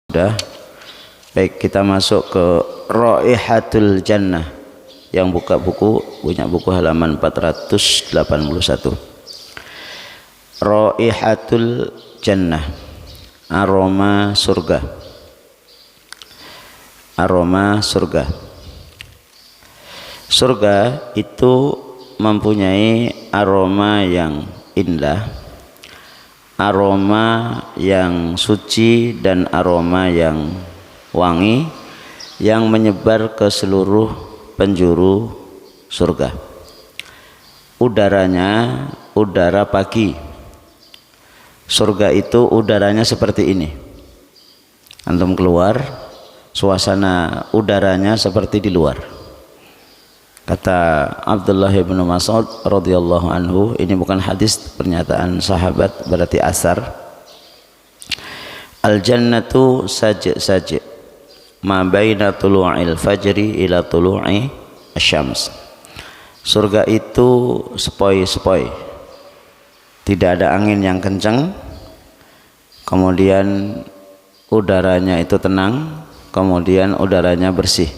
Sudah. Baik, kita masuk ke Raihatul Jannah. Yang buka buku punya buku halaman 481. Raihatul Jannah, aroma surga. Aroma surga. Surga itu mempunyai aroma yang indah, aroma yang suci dan aroma yang wangi yang menyebar ke seluruh penjuru surga. Udaranya udara pagi. Surga itu udaranya seperti ini. Antum keluar, suasana udaranya seperti di luar. Kata Abdullah bin Mas'ud radhiyallahu anhu, ini bukan hadis, pernyataan sahabat, berarti asar. Al jannatu saja ma baina tulu'il fajri ila tulu'i asyams. Surga itu sepoi-sepoi, tidak ada angin yang kencang, kemudian udaranya itu tenang, kemudian udaranya bersih.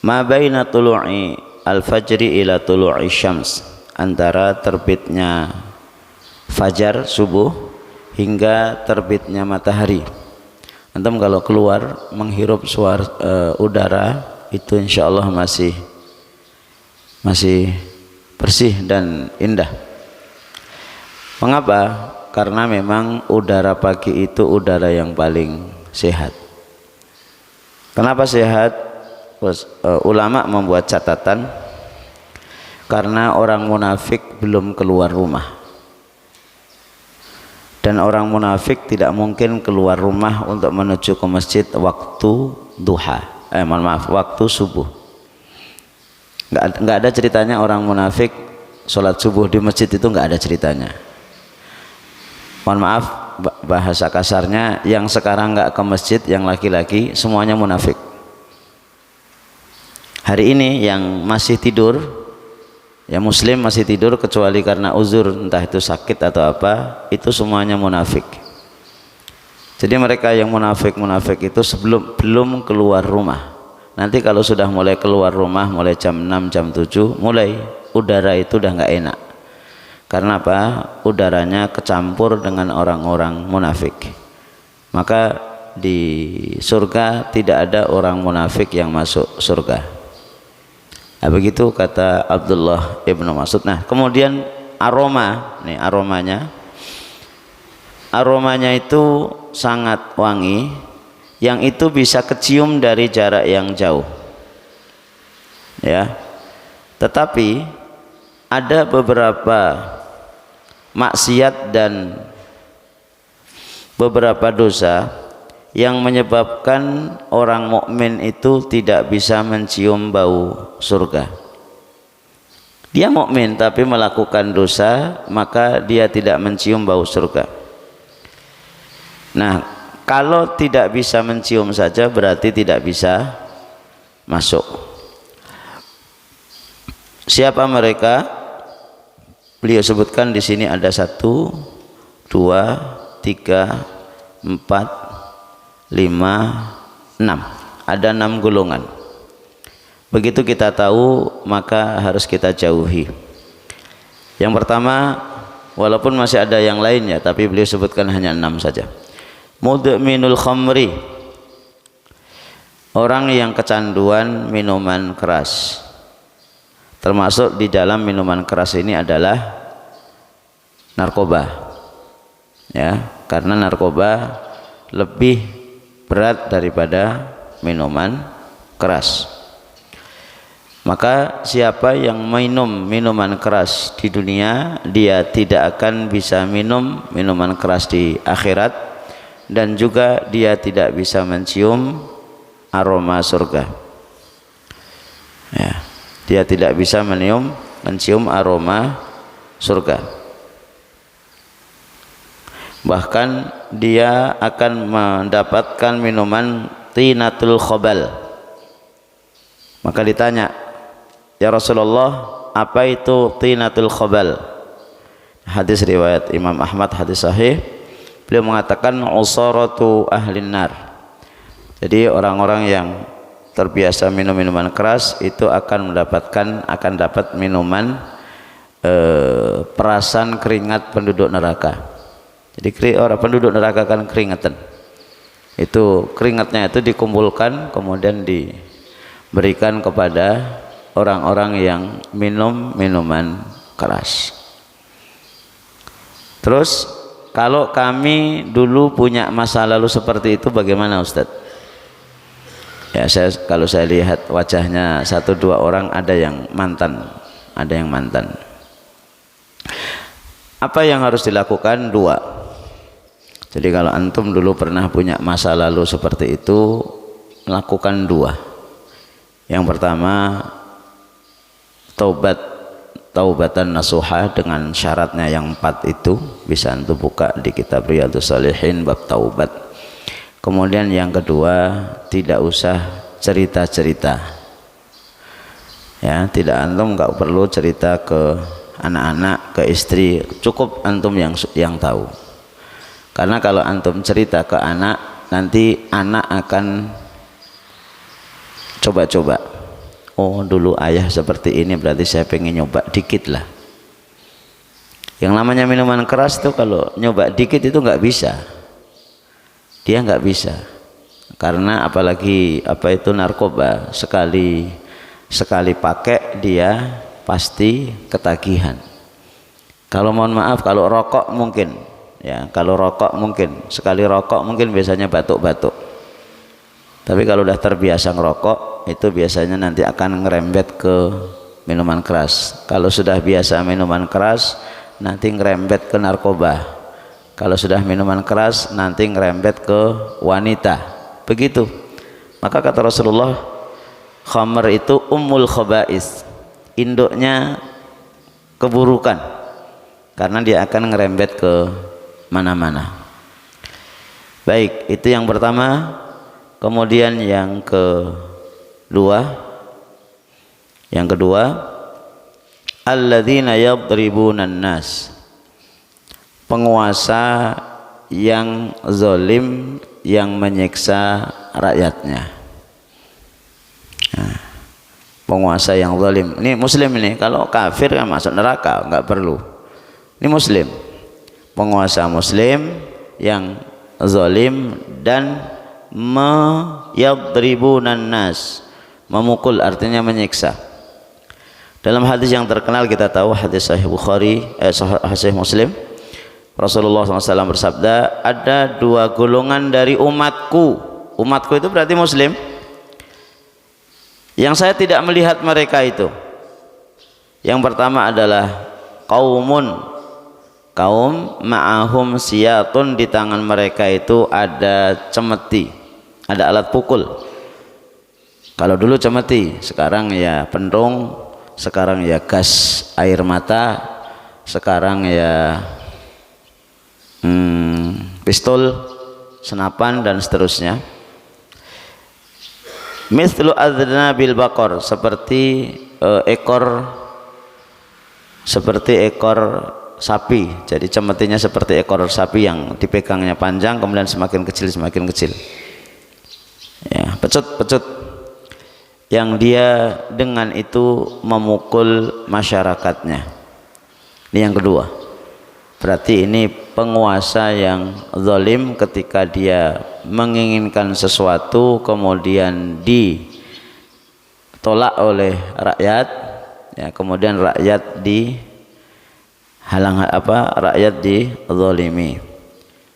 Ma baina tulu'i al-fajri ila tulu'i syams, antara terbitnya fajar subuh hingga terbitnya matahari. Antum kalau keluar menghirup udara itu insyaallah masih bersih dan indah. Mengapa? Karena memang udara pagi itu udara yang paling sehat. Kenapa sehat? Ulama membuat catatan karena orang munafik belum keluar rumah, dan orang munafik tidak mungkin keluar rumah untuk menuju ke masjid waktu duha, waktu subuh. Nggak ada ceritanya orang munafik sholat subuh di masjid, itu nggak ada ceritanya. Mohon maaf bahasa kasarnya, yang sekarang nggak ke masjid, yang laki-laki semuanya munafik. Hari ini yang masih tidur, ya muslim masih tidur kecuali karena uzur, entah itu sakit atau apa, itu semuanya munafik. Jadi mereka yang munafik itu belum keluar rumah. Nanti kalau sudah mulai keluar rumah, mulai jam 6, jam 7, mulai udara itu udah nggak enak. Karena apa? Udaranya kecampur dengan orang-orang munafik. Maka di surga tidak ada orang munafik yang masuk surga. Nah, begitu kata Abdullah ibnu Mas'ud. Nah, kemudian aroma, nih aromanya itu sangat wangi, yang itu bisa kecium dari jarak yang jauh, ya. Tetapi ada beberapa maksiat dan beberapa dosa yang menyebabkan orang mukmin itu tidak bisa mencium bau surga. Dia mukmin tapi melakukan dosa, maka dia tidak mencium bau surga. Nah, kalau tidak bisa mencium saja berarti tidak bisa masuk. Siapa mereka? Beliau sebutkan di sini ada 1, 2, 3, 4, 5, 6. Ada 6 golongan. Begitu kita tahu, maka harus kita jauhi. Yang pertama, walaupun masih ada yang lainnya, tapi beliau sebutkan hanya 6 saja. Mudminul khamri, orang yang kecanduan minuman keras. Termasuk di dalam minuman keras ini adalah narkoba, ya, karena narkoba lebih berat daripada minuman keras. Maka siapa yang minum minuman keras di dunia, dia tidak akan bisa minum minuman keras di akhirat, dan juga dia tidak bisa mencium aroma surga, ya. Dia tidak bisa mencium aroma surga. Bahkan dia akan mendapatkan minuman tinatul khobal. Maka ditanya, ya Rasulullah, apa itu tinatul khobal? Hadis riwayat Imam Ahmad, hadis sahih. Beliau mengatakan usaratu ahlin nar, Jadi orang-orang yang terbiasa minum minuman keras itu akan dapat minuman perasan keringat penduduk neraka. Jadi orang penduduk neraka kan keringatan. Itu keringatnya itu dikumpulkan kemudian diberikan kepada orang-orang yang minum minuman keras. Terus kalau kami dulu punya masa lalu seperti itu bagaimana Ustadz? Ya kalau saya lihat wajahnya 1-2 orang ada yang mantan. Apa yang harus dilakukan? 2. Jadi kalau antum dulu pernah punya masa lalu seperti itu, lakukan 2. Yang pertama, taubatan nasuha dengan syaratnya yang 4 itu, bisa antum buka di kitab Riyadhus Shalihin bab taubat. Kemudian yang kedua, tidak usah cerita-cerita. Ya, tidak antum nggak perlu cerita ke anak-anak, ke istri, cukup antum yang tahu. Karena kalau antum cerita ke anak, nanti anak akan coba-coba. Oh, dulu ayah seperti ini, berarti saya pengen nyoba dikit lah. Yang namanya minuman keras tuh kalau nyoba dikit itu nggak bisa. Dia nggak bisa, karena apalagi narkoba, sekali pakai dia pasti ketagihan. Kalau mohon maaf, kalau rokok mungkin, sekali rokok mungkin biasanya batuk-batuk. Tapi kalau udah terbiasa ngerokok, itu biasanya nanti akan ngerembet ke minuman keras. Kalau sudah biasa minuman keras, nanti ngerembet ke narkoba. Kalau sudah minuman keras nanti ngerembet ke wanita. Begitu. Maka kata Rasulullah, khamr itu ummul khaba'is, induknya keburukan, karena dia akan ngerembet ke mana-mana. Baik, itu yang pertama. Kemudian yang kedua, alladzina yadribunan nas, penguasa yang zalim, yang menyiksa rakyatnya. Nah, penguasa yang zalim ini muslim ini, kalau kafir kan masuk neraka, nggak perlu. Ini muslim, penguasa muslim yang zalim dan yadribunan nas, memukul artinya menyiksa. Dalam hadis yang terkenal kita tahu, hadis Sahih Bukhari, Sahih Muslim, Rasulullah SAW bersabda, ada 2 golongan dari umatku. Umatku itu berarti muslim, yang saya tidak melihat mereka itu. Yang pertama adalah kaum ma'ahum siyatun, di tangan mereka itu ada cemeti, ada alat pukul. Kalau dulu cemeti, sekarang ya pentung, sekarang ya gas air mata, sekarang ya pistol, senapan dan seterusnya. Mithlu adnabil baqar, seperti ekor sapi. Jadi cemetinya seperti ekor sapi yang dipegangnya panjang, kemudian semakin kecil. Ya, pecut yang dia dengan itu memukul masyarakatnya. Ini yang kedua. Berarti ini penguasa yang zalim ketika dia menginginkan sesuatu kemudian ditolak oleh rakyat, ya, kemudian rakyat dizalimi.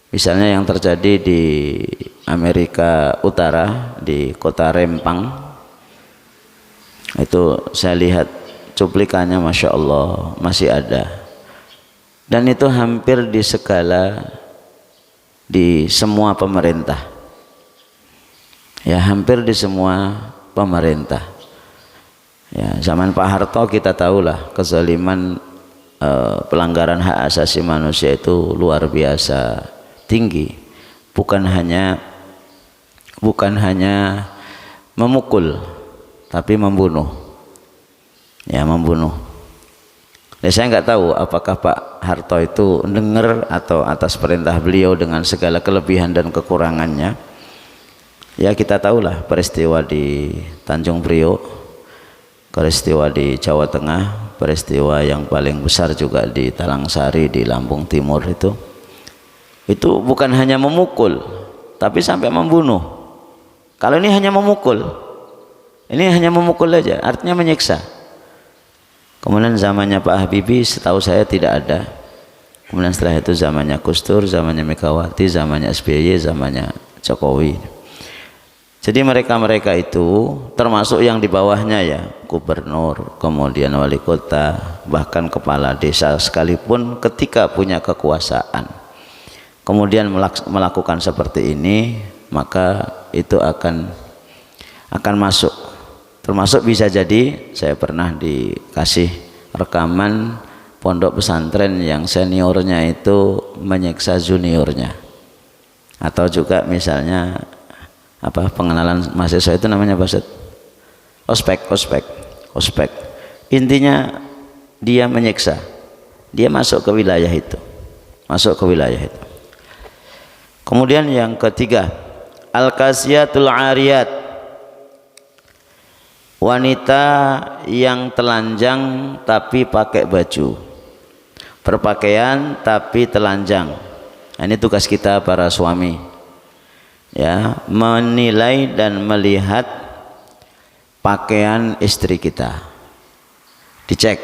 Misalnya yang terjadi di Amerika Utara, di kota Rempang, itu saya lihat cuplikannya, Masya Allah, masih ada. Dan itu hampir di semua pemerintah, ya, hampir di semua pemerintah. Ya, zaman Pak Harto kita tahulah kezaliman, pelanggaran hak asasi manusia itu luar biasa tinggi. Bukan hanya memukul, tapi membunuh. Ya, membunuh. Ya, saya nggak tahu apakah Pak Harto itu dengar atau atas perintah beliau dengan segala kelebihan dan kekurangannya. Ya kita tahulah peristiwa di Tanjung Priok, peristiwa di Jawa Tengah, peristiwa yang paling besar juga di Talangsari di Lampung Timur itu bukan hanya memukul tapi sampai membunuh. Kalau ini hanya memukul, ini hanya memukul aja, artinya menyiksa. Kemudian zamannya Pak Habibie setahu saya tidak ada. Kemudian setelah itu zamannya Gus Dur, zamannya Megawati, zamannya SBY, zamannya Jokowi. Jadi mereka-mereka itu termasuk yang di bawahnya ya, gubernur, kemudian wali kota, bahkan kepala desa sekalipun ketika punya kekuasaan kemudian melakukan seperti ini, maka itu akan masuk. Termasuk bisa jadi saya pernah dikasih rekaman pondok pesantren yang seniornya itu menyiksa juniornya, atau juga misalnya pengenalan mahasiswa itu namanya apa? Ospek. Intinya dia menyiksa, dia masuk ke wilayah itu. Kemudian yang ketiga, al-kasiyatul ariyat, wanita yang telanjang tapi pakai baju, berpakaian tapi telanjang. Nah, ini tugas kita para suami, ya, menilai dan melihat pakaian istri kita, dicek,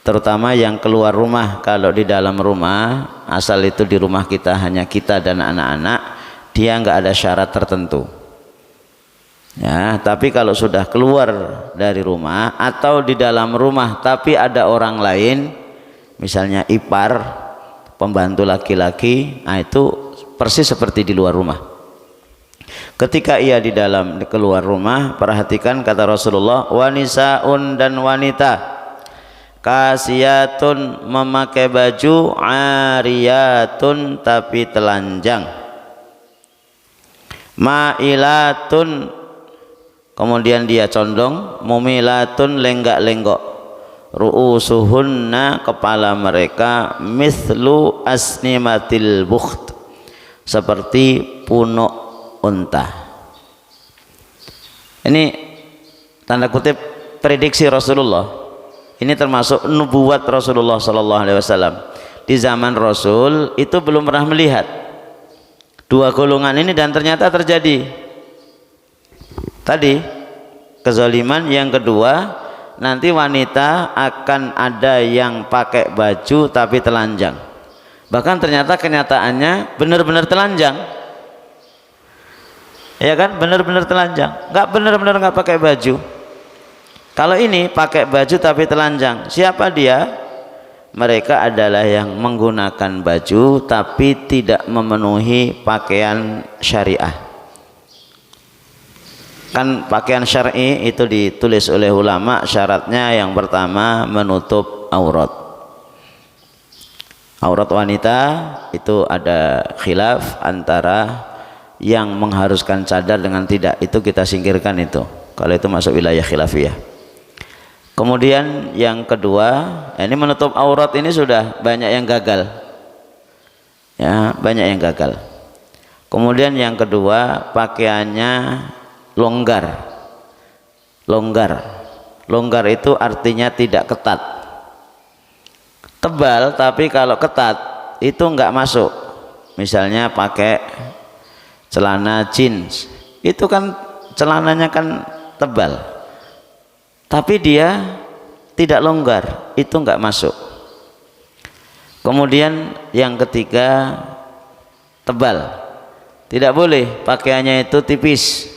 terutama yang keluar rumah. Kalau di dalam rumah, asal itu di rumah kita hanya kita dan anak-anak, dia nggak ada syarat tertentu, ya. Tapi kalau sudah keluar dari rumah atau di dalam rumah tapi ada orang lain, misalnya ipar, pembantu laki-laki, nah itu persis seperti di luar rumah. Ketika ia di keluar rumah, perhatikan kata Rasulullah, wanisaun, dan wanita, kasiyatun, memakai baju, ariyatun, tapi telanjang, ma'ilatun, kemudian dia condong, mumilatun, lenggak-lenggok, ru'usuhunna, kepala mereka, mithlu asnimatil bukht, seperti punuk unta. Ini tanda kutip prediksi Rasulullah. Ini termasuk nubuat Rasulullah sallallahu alaihi wasallam. Di zaman Rasul itu belum pernah melihat dua golongan ini, dan ternyata terjadi. Tadi kezaliman, yang kedua nanti wanita akan ada yang pakai baju tapi telanjang. Bahkan ternyata kenyataannya benar-benar telanjang, ya kan, benar-benar telanjang, nggak pakai baju. Kalau ini pakai baju tapi telanjang, siapa dia? Mereka adalah yang menggunakan baju tapi tidak memenuhi pakaian syariah. Kan pakaian syar'i itu ditulis oleh ulama, syaratnya yang pertama menutup aurat. Aurat wanita itu ada khilaf antara yang mengharuskan cadar dengan tidak, itu kita singkirkan itu, kalau itu masuk wilayah khilafiyah. Kemudian yang kedua, ini menutup aurat ini sudah banyak yang gagal, ya, banyak yang gagal. Kemudian yang kedua, pakaiannya longgar. Longgar itu artinya tidak ketat. Tebal tapi kalau ketat itu enggak masuk. Misalnya pakai celana jeans, itu kan celananya kan tebal tapi dia tidak longgar, itu enggak masuk. Kemudian yang ketiga, tebal, tidak boleh pakaiannya itu tipis.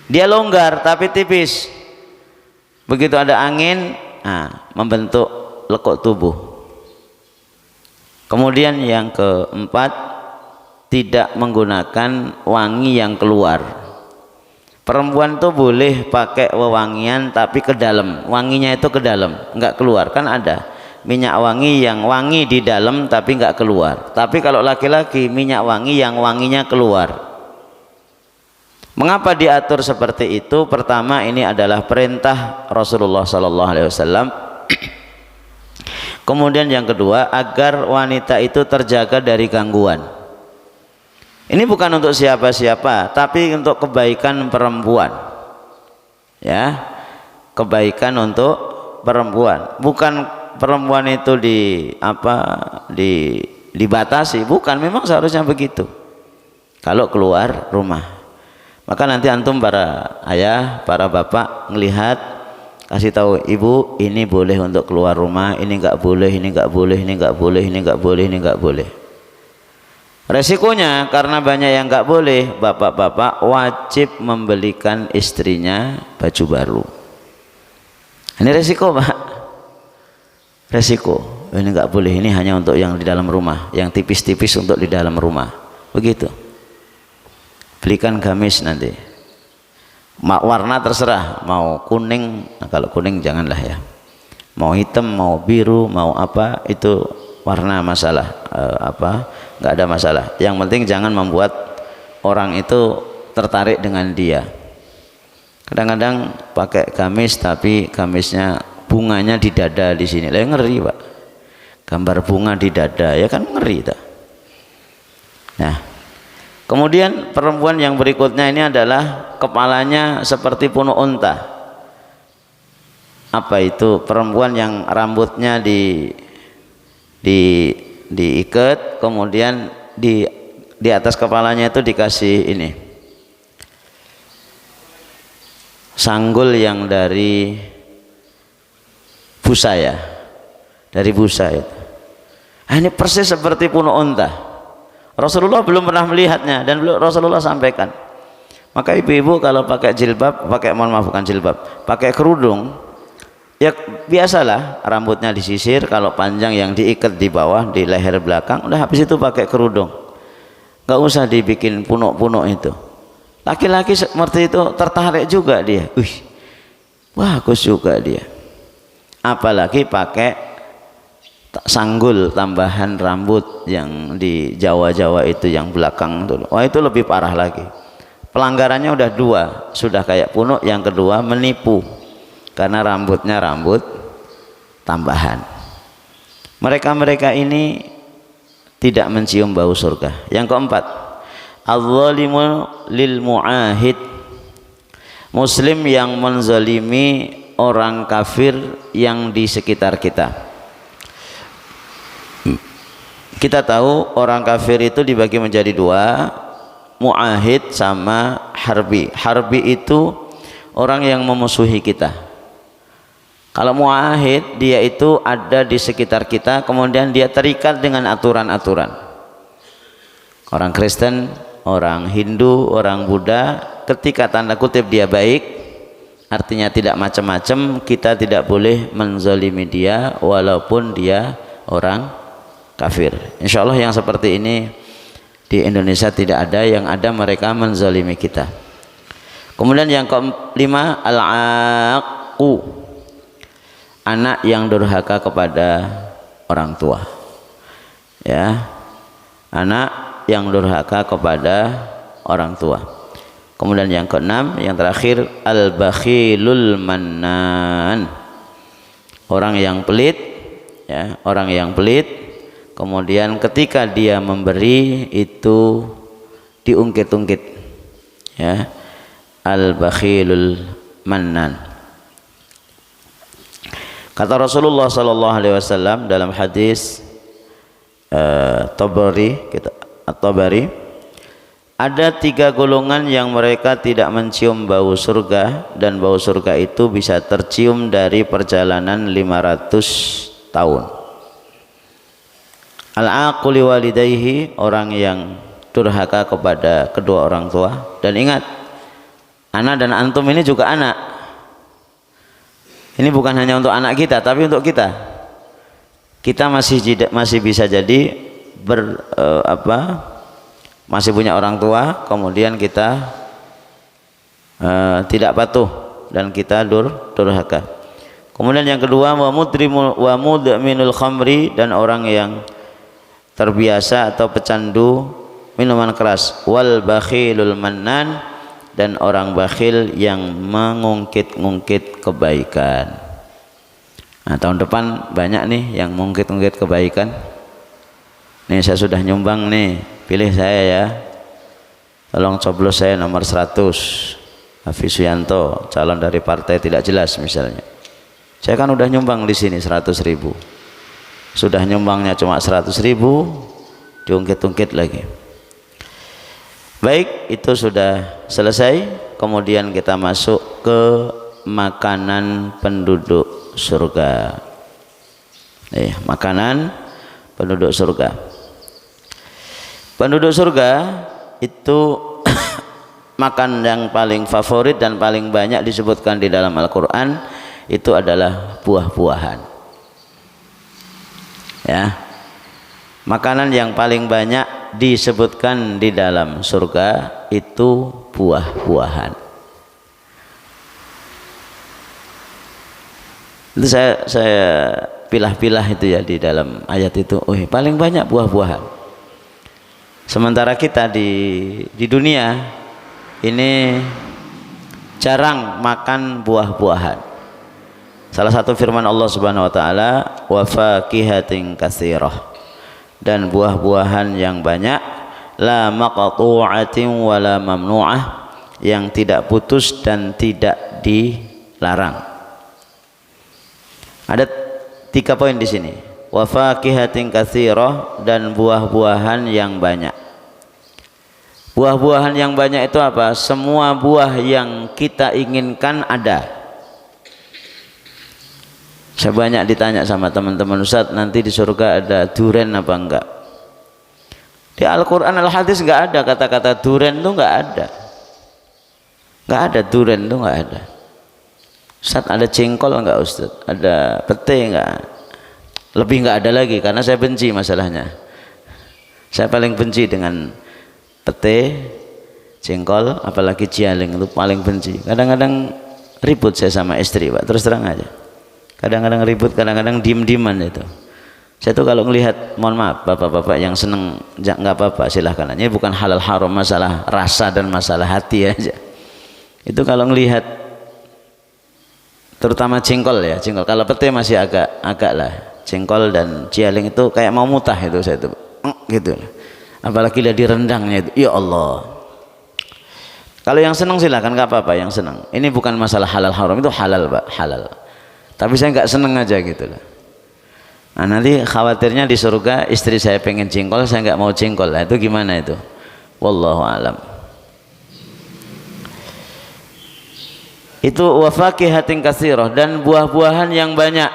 Dia longgar tapi tipis, begitu ada angin, membentuk lekuk tubuh. Kemudian yang keempat, tidak menggunakan wangi yang keluar. Perempuan tuh boleh pakai wewangian tapi ke dalam, wanginya itu ke dalam, enggak keluar. Kan ada minyak wangi yang wangi di dalam tapi enggak keluar. Tapi kalau laki-laki, minyak wangi yang wanginya keluar. Mengapa diatur seperti itu? Pertama, ini adalah perintah Rasulullah sallallahu alaihi wasallam. Kemudian yang kedua, agar wanita itu terjaga dari gangguan. Ini bukan untuk siapa-siapa, tapi untuk kebaikan perempuan. Ya, kebaikan untuk perempuan. Bukan perempuan itu dibatasi, bukan, memang seharusnya begitu. Kalau keluar rumah. Maka nanti antum para ayah, para bapak ngelihat, kasih tahu ibu, ini boleh untuk keluar rumah, ini enggak boleh, ini enggak boleh, ini enggak boleh, ini enggak boleh, ini enggak boleh. Resikonya karena banyak yang enggak boleh, bapak-bapak wajib membelikan istrinya baju baru. Ini resiko, Pak. Resiko. Ini enggak boleh, ini hanya untuk yang di dalam rumah, yang tipis-tipis untuk di dalam rumah. Begitu. Belikan gamis nanti. Warna terserah, mau kuning, nah kalau kuning janganlah ya. Mau hitam, mau biru, mau apa, itu warna masalah, nggak ada masalah. Yang penting jangan membuat orang itu tertarik dengan dia. Kadang-kadang pakai gamis tapi gamisnya bunganya di dada di sini, lah ngeri, Pak. Gambar bunga di dada, ya kan ngeri tak? Nah, kemudian perempuan yang berikutnya ini adalah kepalanya seperti punuk unta. Apa itu? Perempuan yang rambutnya diikat, kemudian di atas kepalanya itu dikasih ini sanggul yang dari busa, ya, dari busa itu. Ini persis seperti punuk unta. Rasulullah belum pernah melihatnya dan Rasulullah sampaikan. Maka ibu-ibu kalau pakai jilbab, bukan jilbab, pakai kerudung, ya biasalah rambutnya disisir, kalau panjang yang diikat di bawah di leher belakang, udah habis itu pakai kerudung. Gak usah dibikin punuk-punuk itu. Laki-laki seperti itu tertarik juga dia. Bagus juga dia. Apalagi pakai sanggul tambahan rambut yang di Jawa-Jawa itu yang belakang dulu. Wah, itu lebih parah lagi. Pelanggarannya udah dua, sudah kayak punuk, yang kedua menipu karena rambutnya rambut tambahan. Mereka ini tidak mencium bau surga. Yang keempat, az-zalimu lil mu'ahid, muslim yang menzalimi orang kafir yang di sekitar kita. Kita tahu orang kafir itu dibagi menjadi dua, mu'ahid sama harbi. Harbi itu orang yang memusuhi kita. Kalau mu'ahid, dia itu ada di sekitar kita, kemudian dia terikat dengan aturan-aturan. Orang Kristen, orang Hindu, orang Buddha, ketika tanda kutip dia baik, artinya tidak macam-macam, kita tidak boleh menzalimi dia walaupun dia orang kafir. Insya Allah yang seperti ini di Indonesia tidak ada, yang ada mereka menzalimi kita. Kemudian yang kelima, al-aqu, anak yang durhaka kepada orang tua. Ya, anak yang durhaka kepada orang tua. Kemudian yang keenam, yang terakhir, al-bakhilul mannan, orang yang pelit, ya, orang yang pelit. Kemudian ketika dia memberi itu diungkit-ungkit, ya, al-bakhilul mannan. Kata Rasulullah sallallahu alaihi wasallam dalam hadis Tabari, At-Tabari, ada 3 golongan yang mereka tidak mencium bau surga, dan bau surga itu bisa tercium dari perjalanan 500 tahun. Al-aquli walidayhi, orang yang durhaka kepada kedua orang tua. Dan ingat, anak dan antum ini juga anak. Ini bukan hanya untuk anak kita, tapi untuk kita. Kita masih bisa jadi masih punya orang tua, kemudian kita tidak patuh dan kita durhaka. Kemudian yang kedua, wa mudminul khamri, dan orang yang terbiasa atau pecandu minuman keras. Wal bakhilul mannan, dan orang bakhil yang mengungkit-ungkit kebaikan. Nah, tahun depan banyak nih yang mengungkit-ungkit kebaikan. Nih, saya sudah nyumbang nih, pilih saya ya. tolong coblos saya nomor 100 Hafiz Suyanto, calon dari partai tidak jelas misalnya. Saya kan udah nyumbang di sini 100.000, sudah nyumbangnya cuma 100.000, diungkit-ungkit lagi. Baik, itu sudah selesai. Kemudian kita masuk ke makanan penduduk surga. Makanan penduduk surga. Penduduk surga itu makan yang paling favorit dan paling banyak disebutkan di dalam Al-Quran itu adalah buah-buahan. Ya, makanan yang paling banyak disebutkan di dalam surga itu buah-buahan. Itu saya pilah-pilah itu ya di dalam ayat itu. Paling banyak buah-buahan. Sementara kita di dunia ini jarang makan buah-buahan. Salah satu firman Allah Subhanahu wa taala, wa fakihatin katsirah, dan buah-buahan yang banyak, la maqtu'atin wala mamnu'ah, yang tidak putus dan tidak dilarang. Ada 3 poin di sini. Wa fakihatin katsirah, dan buah-buahan yang banyak. Buah-buahan yang banyak itu apa? Semua buah yang kita inginkan ada. Saya banyak ditanya sama teman-teman, Ustaz, nanti di surga ada durian apa enggak? Di Al-Quran Al-Hadis enggak ada kata-kata durian, itu enggak ada. Enggak ada durian, itu enggak ada. Ustaz, ada jengkol enggak Ustaz? Ada pete enggak? Lebih enggak ada lagi, karena saya benci masalahnya. Saya paling benci dengan pete, jengkol, apalagi jialing, itu paling benci. Kadang-kadang ribut saya sama istri, Pak, terus terang aja. Kadang-kadang ribut, kadang-kadang diem-dieman itu. Saya tuh kalau melihat, mohon maaf bapak-bapak yang seneng, nggak apa-apa silahkan. Ini bukan halal haram, masalah rasa dan masalah hati aja. Itu kalau melihat, terutama jengkol ya, jengkol. Kalau pete masih agak lah. Jengkol dan jialing itu kayak mau mutah itu saya tuh, gitu. Apalagi lihat di rendangnya itu, ya Allah. Kalau yang seneng silahkan, nggak apa-apa yang seneng. Ini bukan masalah halal haram, itu halal Pak, halal. Tapi saya nggak seneng aja gitu lah. Nah, nanti khawatirnya di surga istri saya pengen jengkol, saya nggak mau jengkol. Nah, itu gimana itu? Wallahu alam. Itu wa fakihatin katsirah, dan buah-buahan yang banyak.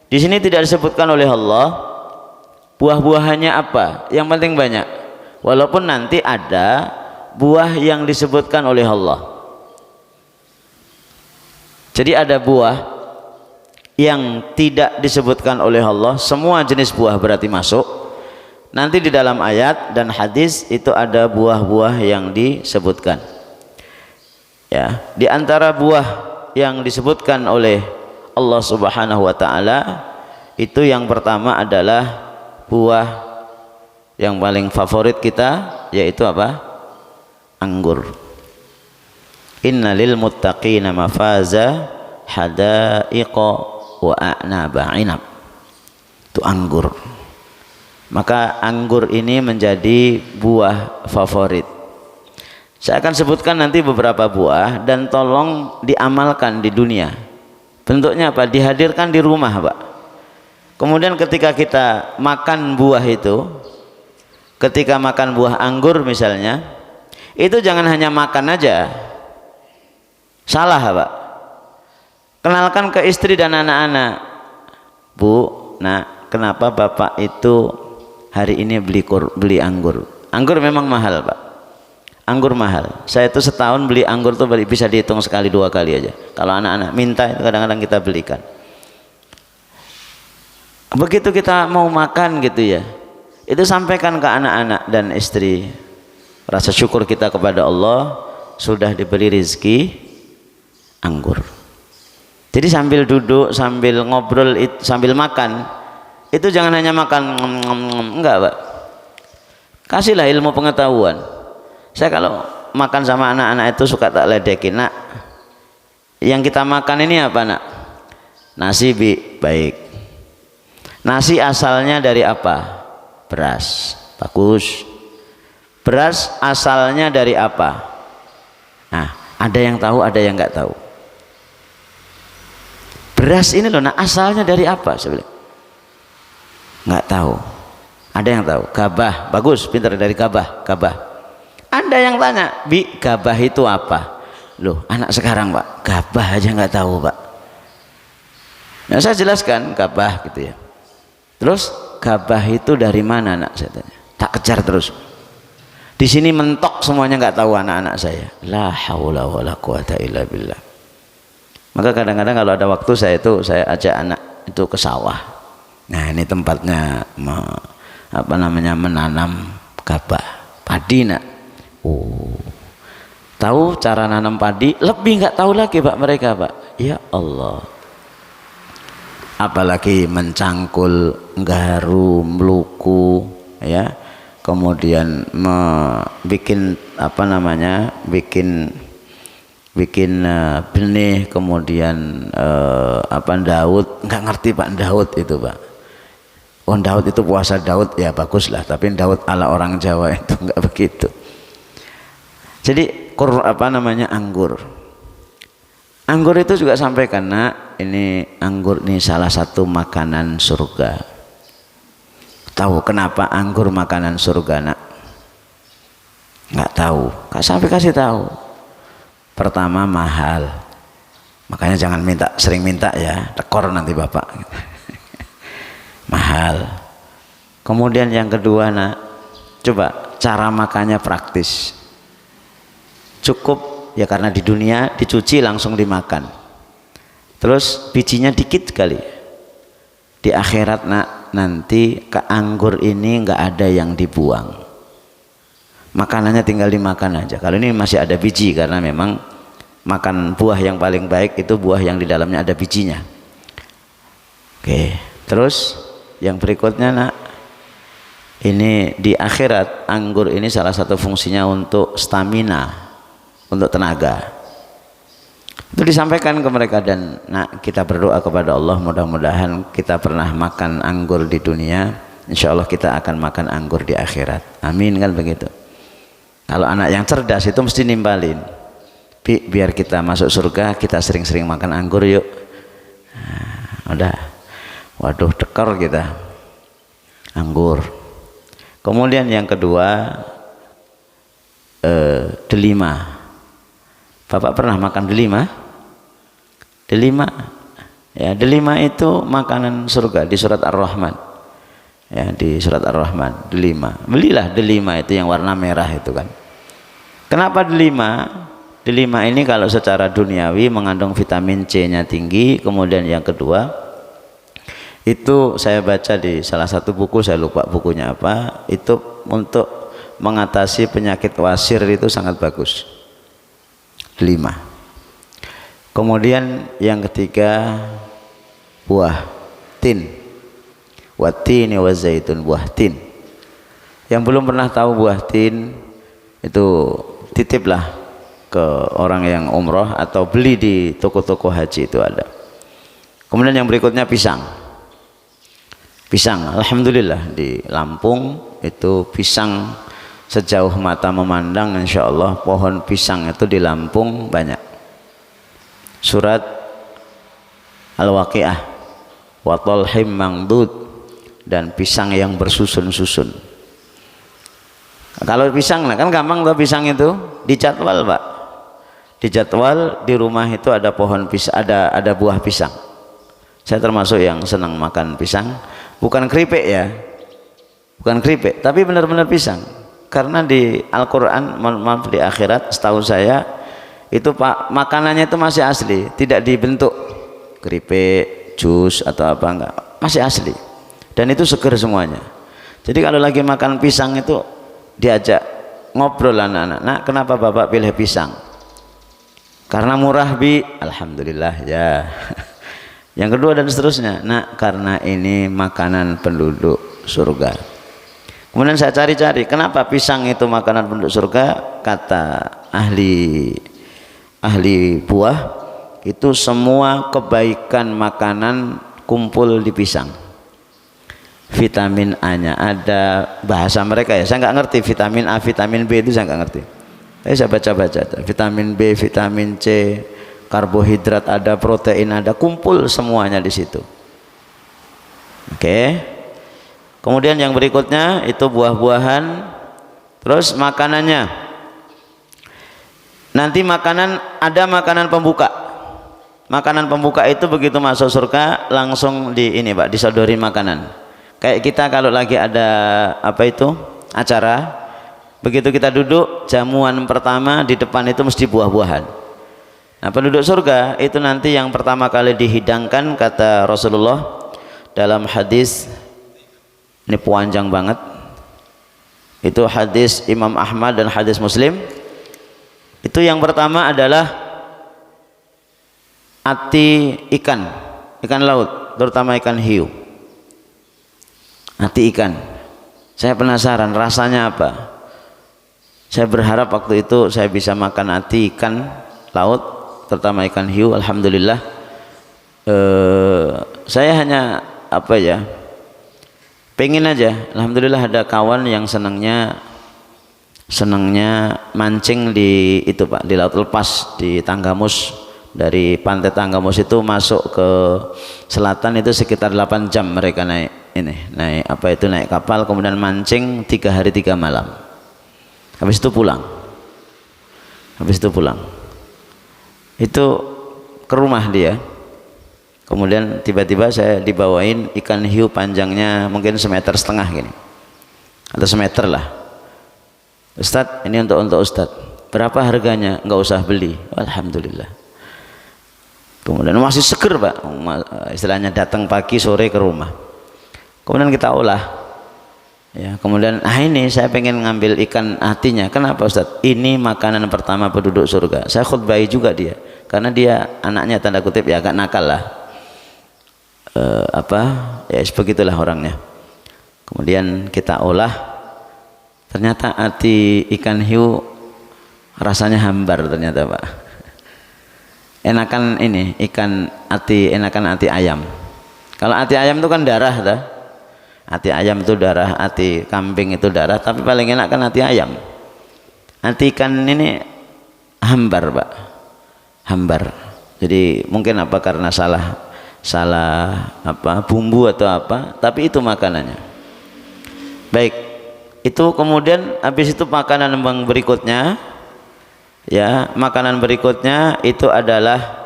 Di sini tidak disebutkan oleh Allah buah-buahannya apa, yang penting banyak. Walaupun nanti ada buah yang disebutkan oleh Allah. Jadi ada buah yang tidak disebutkan oleh Allah, semua jenis buah berarti masuk. Nanti di dalam ayat dan hadis itu ada buah-buah yang disebutkan. Ya, di antara buah yang disebutkan oleh Allah Subhanahu wa taala itu yang pertama adalah buah yang paling favorit kita, yaitu apa? Anggur. Innalil muttaqina mafaza hadaiqa wa a'naba inab. Itu anggur. Maka anggur ini menjadi buah favorit. Saya akan sebutkan nanti beberapa buah dan tolong diamalkan di dunia. Bentuknya apa? Dihadirkan di rumah, Pak. Kemudian ketika kita makan buah itu, ketika makan buah anggur misalnya, itu jangan hanya makan aja. Salah, Pak. Kenalkan ke istri dan anak-anak. Bu, nah, kenapa Bapak itu hari ini beli anggur? Anggur memang mahal, Pak. Anggur mahal. Saya itu setahun beli anggur tuh bisa dihitung sekali 2 kali aja. Kalau anak-anak minta itu kadang-kadang kita belikan. Begitu kita mau makan gitu ya, itu sampaikan ke anak-anak dan istri. Rasa syukur kita kepada Allah sudah diberi rezeki anggur. Jadi sambil duduk, sambil ngobrol, sambil makan, itu jangan hanya makan enggak, Pak. Kasihlah ilmu pengetahuan. Saya kalau makan sama anak-anak itu suka tak ledekin, Nak, yang kita makan ini apa, Nak? Nasi, Bi. Baik. Nasi asalnya dari apa? Beras. Bagus. Beras asalnya dari apa? Nah, ada yang tahu, ada yang nggak tahu. Beras ini loh, nah asalnya dari apa? Saya bilang nggak tahu. Ada yang tahu? Gabah, bagus, pintar, dari gabah. Ada yang tanya, Bi, gabah itu apa? Loh, anak sekarang Pak, gabah aja nggak tahu Pak. Nah, saya jelaskan gabah gitu ya. Terus gabah itu dari mana nak? Saya tanya. Tak kejar terus. Di sini mentok semuanya nggak tahu anak-anak saya. La haula wala quwata illa billah. Maka kadang-kadang kalau ada waktu saya ajak anak itu ke sawah. Nah, ini tempatnya menanam gabah, padi nak. Oh. Tahu cara nanam padi? Lebih nggak tahu lagi Pak mereka Pak. Ya Allah. Apalagi mencangkul, nggaru, meluku, ya. Kemudian bikin benih, kemudian Daud, nggak ngerti Pak Daud itu Pak. Oh Daud itu puasa Daud ya bagus lah, tapi Daud ala orang Jawa itu nggak begitu. Jadi anggur. Anggur itu juga sampaikan nak, ini anggur ini salah satu makanan surga. Tahu kenapa anggur makanan surga nak? Nggak tahu. Kak sampai kasih tahu. Pertama mahal, makanya jangan sering minta ya, tekor nanti bapak. Mahal. Kemudian yang kedua nak, coba cara makannya praktis. Cukup ya karena di dunia dicuci langsung dimakan. Terus bijinya dikit sekali. Di akhirat nak, nanti ke anggur ini nggak ada yang dibuang, makanannya tinggal dimakan aja. Kalau ini masih ada biji, karena memang makan buah yang paling baik itu buah yang di dalamnya ada bijinya. Oke, terus yang berikutnya nak, ini di akhirat anggur ini salah satu fungsinya untuk stamina, untuk tenaga. Itu disampaikan ke mereka, dan nak kita berdoa kepada Allah mudah-mudahan kita pernah makan anggur di dunia, insya Allah kita akan makan anggur di akhirat. Amin kan begitu. Kalau anak yang cerdas itu mesti nimbalin, biar kita masuk surga kita sering-sering makan anggur yuk. Nah, udah, waduh tekor kita anggur. Kemudian yang kedua delima. Bapak pernah makan delima? Delima, ya delima itu makanan surga di surat Ar-Rahman, ya di surat Ar-Rahman. Delima, belilah delima itu yang warna merah itu kan. Kenapa delima? Delima ini kalau secara duniawi mengandung vitamin C-nya tinggi. Kemudian yang kedua itu saya baca di salah satu buku, saya lupa bukunya apa, itu untuk mengatasi penyakit wasir itu sangat bagus. Delima. Kemudian yang ketiga buah tin, watini wa zaitun, buah tin. Yang belum pernah tahu buah tin itu titiplah ke orang yang umroh atau beli di toko-toko haji itu ada. Kemudian yang berikutnya pisang. Pisang, alhamdulillah di Lampung itu pisang sejauh mata memandang, insya Allah pohon pisang itu di Lampung banyak. Surat Al-Waqiah, wa talhim mangdud, dan pisang yang bersusun-susun. Kalau pisang kan gampang tuh, pisang itu dijadwal Pak, dijadwal di rumah itu ada pohon pisang, ada buah pisang. Saya termasuk yang senang makan pisang, bukan keripik ya, bukan keripik, tapi benar-benar pisang. Karena di Al-Quran, maaf di akhirat setahu saya itu Pak makanannya itu masih asli, tidak dibentuk keripik, jus atau apa, enggak, masih asli, dan itu seger semuanya. Jadi kalau lagi makan pisang itu diajak ngobrol anak-anak, nak kenapa bapak pilih pisang? Karena murah Bi, alhamdulillah ya. Yang kedua dan seterusnya, nak karena ini makanan penduduk surga. Kemudian saya cari-cari kenapa pisang itu makanan penduduk surga. Kata ahli buah itu semua kebaikan makanan kumpul di pisang. vitamin A-nya, ada bahasa mereka ya, saya nggak ngerti vitamin A, vitamin B itu saya nggak ngerti. Tapi saya baca-baca, vitamin B, vitamin C, karbohidrat ada, protein ada, kumpul semuanya di situ. Oke. Kemudian yang berikutnya itu buah-buahan, terus makanannya. Nanti ada makanan pembuka. Makanan pembuka itu begitu masuk surga langsung disodorin makanan. Kayak kita kalau lagi ada acara, begitu kita duduk, jamuan pertama di depan itu mesti buah-buahan. Nah, penduduk surga itu nanti yang pertama kali dihidangkan, kata Rasulullah dalam hadis, ini panjang banget, itu hadis Imam Ahmad dan hadis Muslim. Itu yang pertama adalah ati ikan laut, terutama ikan hiu. Ati ikan, saya penasaran rasanya apa. Saya berharap waktu itu saya bisa makan ati ikan laut, terutama ikan hiu. Alhamdulillah, saya hanya pengen aja. Alhamdulillah ada kawan yang senangnya mancing di laut lepas di Tanggamus. Dari pantai Tanggamus itu masuk ke selatan itu sekitar 8 jam mereka naik kapal, kemudian mancing 3 hari 3 malam. Habis itu pulang. Itu ke rumah dia. Kemudian tiba-tiba saya dibawain ikan hiu panjangnya mungkin 1,5 meter gini, atau 1 meter lah. Ustadz, ini untuk Ustadz, berapa harganya? Enggak usah beli. Alhamdulillah. Kemudian masih seger Pak, istilahnya datang pagi sore ke rumah. Kemudian kita olah, ya. Kemudian ini saya pengen ngambil ikan hatinya. Kenapa Ustadz? Ini makanan pertama penduduk surga. Saya khutbahi juga dia, karena dia anaknya tanda kutip ya agak nakal lah. Ya begitulah orangnya. Kemudian kita olah, ternyata hati ikan hiu rasanya hambar ternyata Pak. Enakan hati ayam. Kalau hati ayam itu kan darah dah. Hati ayam itu darah, hati kambing itu darah, tapi paling enak kan hati ayam. Hati ikan ini hambar Pak, hambar. Jadi mungkin karena salah bumbu atau tapi itu makanannya. Baik, itu kemudian habis itu makanan yang berikutnya, ya, makanan berikutnya itu adalah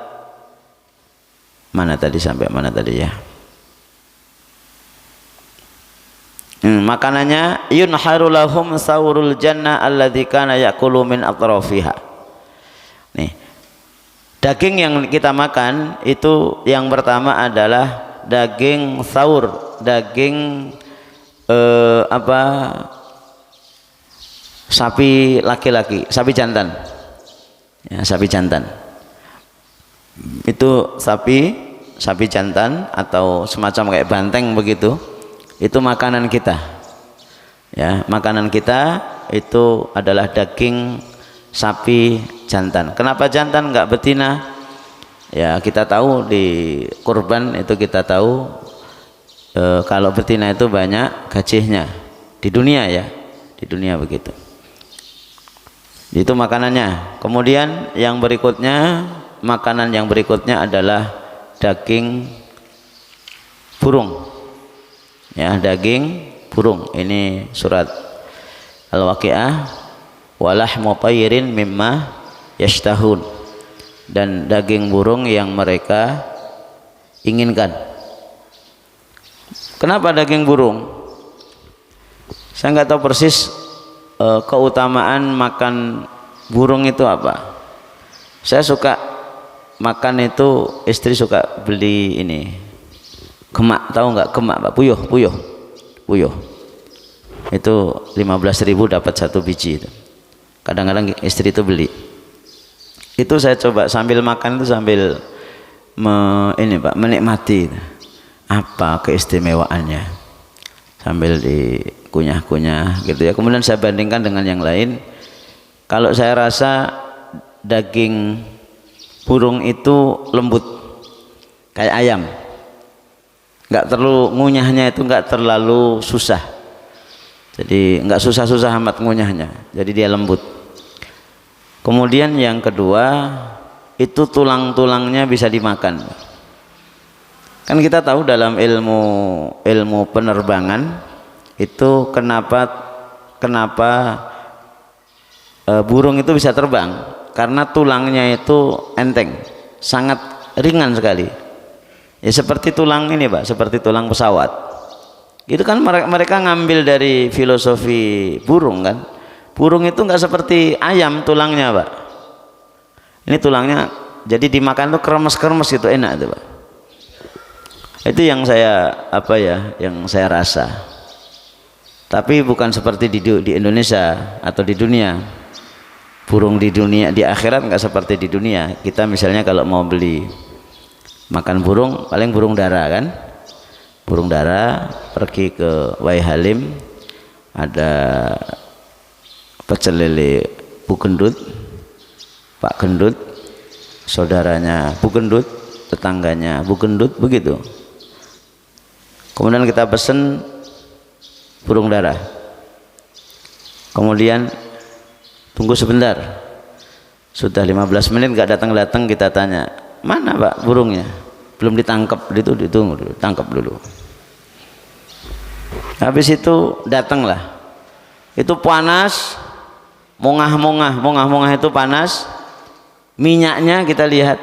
sampai mana tadi ya? Makanannya yunharu lahum sawrul jannah alladzi kana yaqulu min atrafiha. Nih, daging yang kita makan itu yang pertama adalah daging saur, daging sapi laki-laki, sapi jantan. Ya, sapi jantan. Itu sapi jantan atau semacam kayak banteng begitu. Itu makanan kita. Ya, makanan kita itu adalah daging sapi jantan. Kenapa jantan enggak betina? Ya, kita tahu di kurban itu kita tahu kalau betina itu banyak gajinya di dunia ya, di dunia begitu. Itu makanannya. Kemudian makanan yang berikutnya adalah daging burung. Ya, daging burung. Ini surat Al-Waqiah, walahmu tayrin mimma yashtahun, dan daging burung yang mereka inginkan. Kenapa daging burung? Saya nggak tahu persis keutamaan makan burung itu apa. Saya suka makan itu, istri suka beli ini gemak, tahu nggak gemak Pak? Puyuh itu 15.000 dapat 1 biji itu. Kadang-kadang istri itu beli. Itu saya coba sambil makan itu sambil menikmati apa keistimewaannya, sambil dikunyah-kunyah gitu ya. Kemudian saya bandingkan dengan yang lain. Kalau saya rasa daging burung itu lembut kayak ayam. nggak terlalu ngunyahnya itu nggak terlalu susah, jadi nggak susah-susah amat ngunyahnya, jadi dia lembut. Kemudian yang kedua itu tulang-tulangnya bisa dimakan. Kan kita tahu dalam ilmu penerbangan itu kenapa burung itu bisa terbang, karena tulangnya itu enteng, sangat ringan sekali. Ya seperti tulang ini Pak, seperti tulang pesawat. Itu kan mereka ngambil dari filosofi burung kan. Burung itu nggak seperti ayam tulangnya Pak. Ini tulangnya jadi dimakan tuh kremes-kremes gitu, enak tuh Pak. Itu yang saya yang saya rasa. Tapi bukan seperti di Indonesia atau di dunia. Burung di dunia, di akhirat nggak seperti di dunia. Kita misalnya kalau mau beli makan burung, paling burung dara kan, burung dara, pergi ke Wai Halim, ada pecel lele Bu Gendut, Pak Gendut, saudaranya Bu Gendut, tetangganya Bu Gendut, begitu. Kemudian kita pesen burung dara, kemudian tunggu sebentar, sudah 15 menit nggak datang-datang, kita tanya, mana Pak burungnya? Belum ditangkap, ditunggu dulu, tangkap dulu. Habis itu datanglah, itu panas, mongah-mongah itu panas, minyaknya kita lihat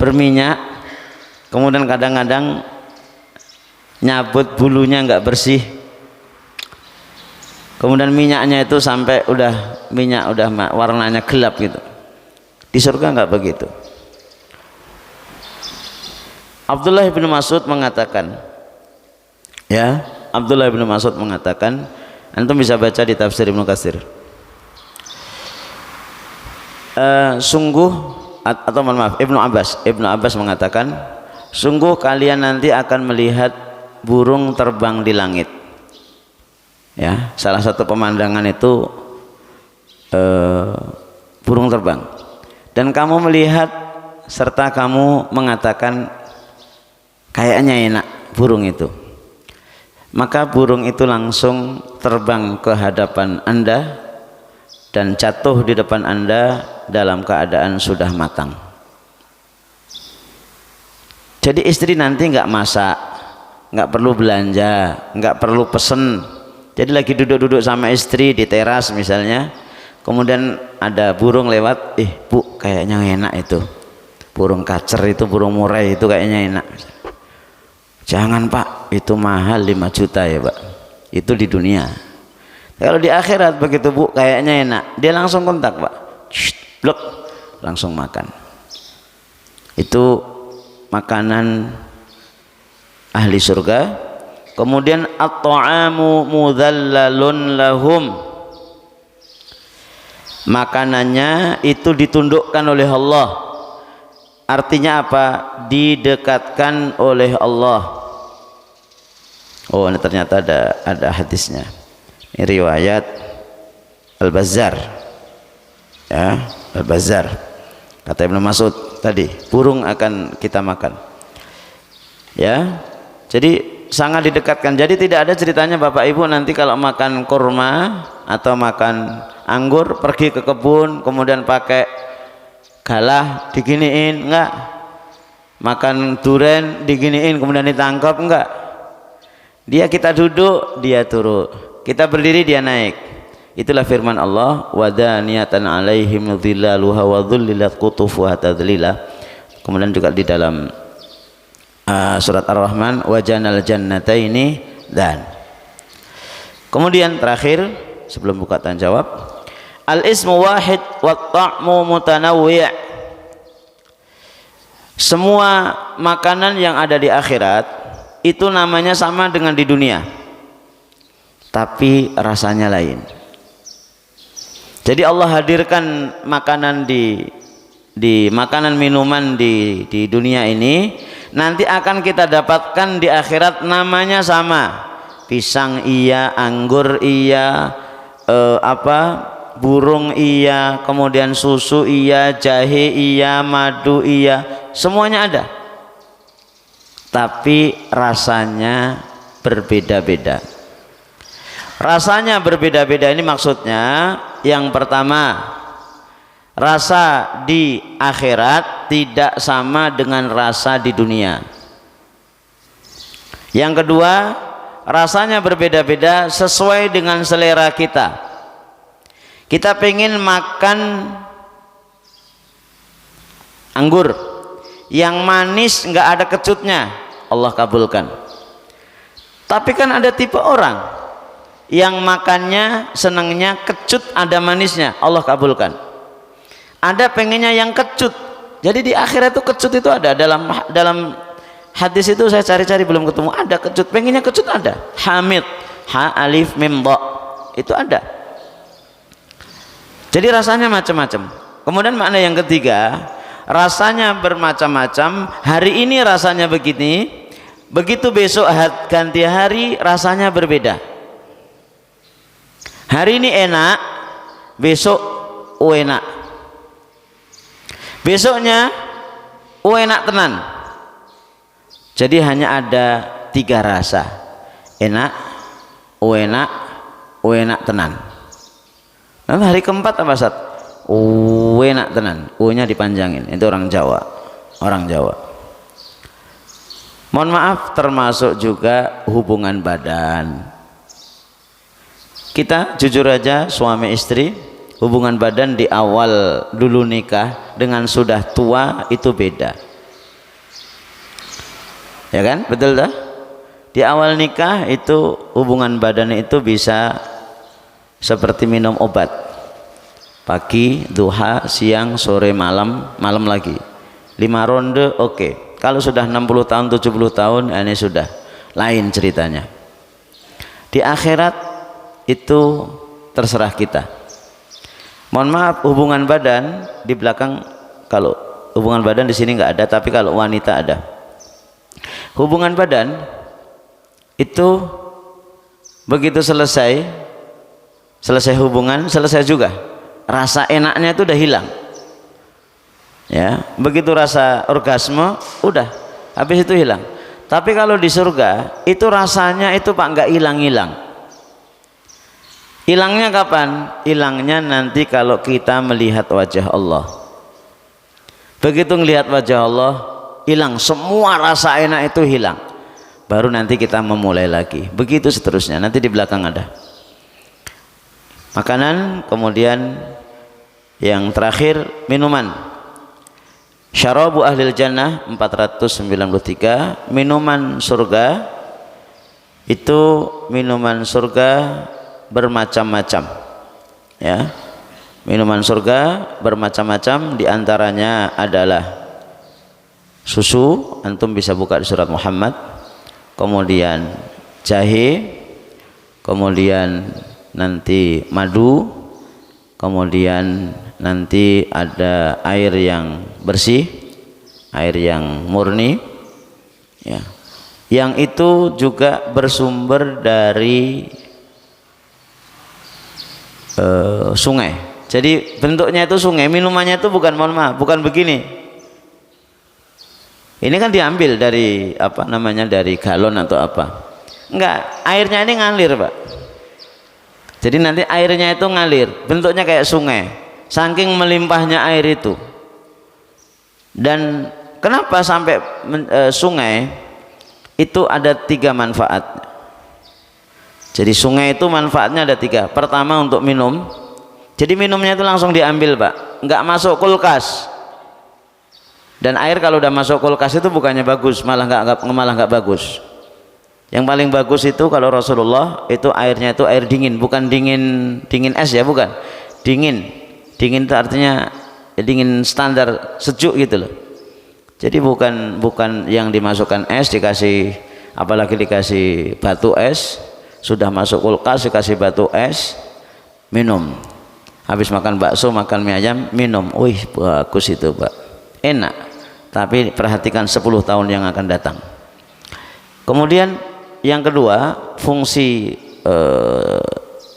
berminyak, kemudian kadang-kadang nyabut bulunya nggak bersih, kemudian minyaknya itu sampai minyak udah warnanya gelap gitu. Di surga nggak begitu. Abdullah bin Mas'ud mengatakan, ya, Abdullah bin Mas'ud mengatakan, antum bisa baca di tafsir Ibnu Katsir. Ibnu Abbas mengatakan, sungguh kalian nanti akan melihat burung terbang di langit. Ya, salah satu pemandangan itu burung terbang. Dan kamu melihat serta kamu mengatakan kayaknya enak burung itu. Maka burung itu langsung terbang ke hadapan Anda dan jatuh di depan Anda dalam keadaan sudah matang. Jadi istri nanti nggak masak, nggak perlu belanja, nggak perlu pesen. Jadi lagi duduk-duduk sama istri di teras misalnya, kemudian ada burung lewat, Bu kayaknya enak itu, burung kacer itu, burung murai itu kayaknya enak. Jangan Pak, itu mahal 5 juta ya Pak, itu di dunia. Kalau di akhirat begitu Bu kayaknya enak, dia langsung kontak Pak, blok, langsung makan. Itu makanan ahli surga. Kemudian at-ta'amu mudhallalun lahum, makanannya itu ditundukkan oleh Allah. Artinya apa? Didekatkan oleh Allah. Oh, ini ternyata ada hadisnya. Ini riwayat Al-Bazzar. Ya, Al-Bazzar. Kata Ibnu Mas'ud tadi, burung akan kita makan. Ya. Jadi sangat didekatkan. Jadi tidak ada ceritanya Bapak Ibu nanti kalau makan kurma atau makan anggur pergi ke kebun kemudian pakai galah diginiin, enggak. Makan durian diginiin kemudian ditangkap, enggak. Kita duduk, dia turun. Kita berdiri, dia naik. Itulah firman Allah, wadaniyatan alaihim dhillaluha wa dhullilat qutufuha tadlila. Kemudian juga di dalam surat Ar-Rahman, wajanal jannataini dan. Kemudian terakhir sebelum buka tanya jawab, al-ismu wahid wa ta'mu mutanawwi'. Semua makanan yang ada di akhirat itu namanya sama dengan di dunia, tapi rasanya lain. Jadi Allah hadirkan makanan di makanan minuman di dunia ini, nanti akan kita dapatkan di akhirat namanya sama. Pisang iya, anggur iya, burung iya, kemudian susu iya, jahe iya, madu iya, semuanya ada. tapi rasanya berbeda-beda. Rasanya berbeda-beda ini maksudnya yang pertama, rasa di akhirat tidak sama dengan rasa di dunia. Yang kedua, rasanya berbeda-beda sesuai dengan selera kita. Kita pengen makan anggur yang manis nggak ada kecutnya, Allah kabulkan. Tapi kan ada tipe orang yang makannya senangnya kecut ada manisnya, Allah kabulkan. Ada pengennya yang kecut. Jadi di akhirat itu kecut itu ada, dalam hadis itu saya cari-cari belum ketemu, ada kecut, pengennya kecut ada. Hamid, ha alif mim dha, itu ada. Jadi rasanya macam-macam. Kemudian makna yang ketiga, rasanya bermacam-macam. Hari ini rasanya begini, begitu besok ganti hari rasanya berbeda. Hari ini enak, besok enak. Besoknya enak tenan. Jadi hanya ada 3 rasa, enak, enak tenan. Nanti hari keempat apa Ustaz? Enak tenan, nya dipanjangin. Itu orang Jawa, Mohon maaf, termasuk juga hubungan badan. Kita jujur aja, suami istri hubungan badan di awal dulu nikah dengan sudah tua itu beda, ya kan? Betul dah? Di awal nikah itu hubungan badan itu bisa seperti minum obat, pagi, duha, siang, sore, malam, malam lagi 5 ronde oke. Kalau sudah 60 tahun 70 tahun ini sudah lain ceritanya. Di akhirat itu terserah kita. Mohon maaf, hubungan badan di belakang, kalau hubungan badan di sini nggak ada, tapi kalau wanita ada. Hubungan badan itu begitu selesai hubungan, selesai juga rasa enaknya itu udah hilang. Ya, begitu rasa orgasme udah habis itu hilang. Tapi kalau di surga itu rasanya itu Pak nggak hilang-hilang. Hilangnya kapan? Hilangnya nanti kalau kita melihat wajah Allah. Begitu melihat wajah Allah, hilang semua rasa enak itu hilang. Baru nanti kita memulai lagi. Begitu seterusnya. Nanti di belakang ada makanan, kemudian yang terakhir minuman. Syarabu ahlil jannah 493, minuman surga itu minuman surga bermacam-macam, ya, minuman surga bermacam-macam. Diantaranya adalah susu, antum bisa buka di surat Muhammad, kemudian jahe, kemudian nanti madu, kemudian nanti ada air yang bersih, air yang murni, ya, yang itu juga bersumber dari sungai. Jadi bentuknya itu sungai, minumannya itu bukan, mohon maaf, bukan begini. Ini kan diambil dari apa namanya, dari galon atau apa? Enggak, airnya ini ngalir Pak. Jadi nanti airnya itu ngalir, bentuknya kayak sungai, saking melimpahnya air itu. Dan kenapa sampai sungai? Itu ada 3 manfaat. Jadi sungai itu manfaatnya ada 3. Pertama untuk minum. Jadi minumnya itu langsung diambil Pak, nggak masuk kulkas. Dan air kalau udah masuk kulkas itu bukannya bagus, malah nggak bagus. Yang paling bagus itu kalau Rasulullah itu airnya itu air dingin, bukan dingin es ya, bukan. Dingin itu artinya ya dingin standar, sejuk gitu loh. Jadi bukan yang dimasukkan es dikasih, apalagi dikasih batu es. Sudah masuk kulkas dikasih batu es, minum. Habis makan bakso, makan mie ayam, minum. Wih, bagus itu Pak, enak. Tapi perhatikan 10 tahun yang akan datang. Kemudian yang kedua, fungsi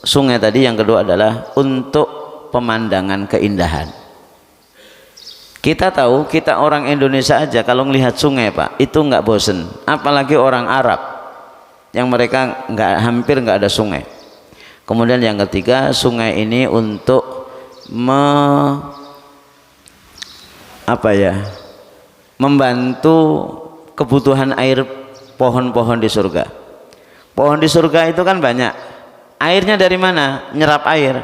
sungai tadi yang kedua adalah untuk pemandangan keindahan. Kita tahu, kita orang Indonesia aja kalau melihat sungai Pak itu nggak bosen, apalagi orang Arab yang mereka hampir nggak ada sungai. Kemudian yang ketiga, sungai ini untuk membantu kebutuhan air pohon-pohon di surga. Pohon di surga itu kan banyak. Airnya dari mana? Nyerap air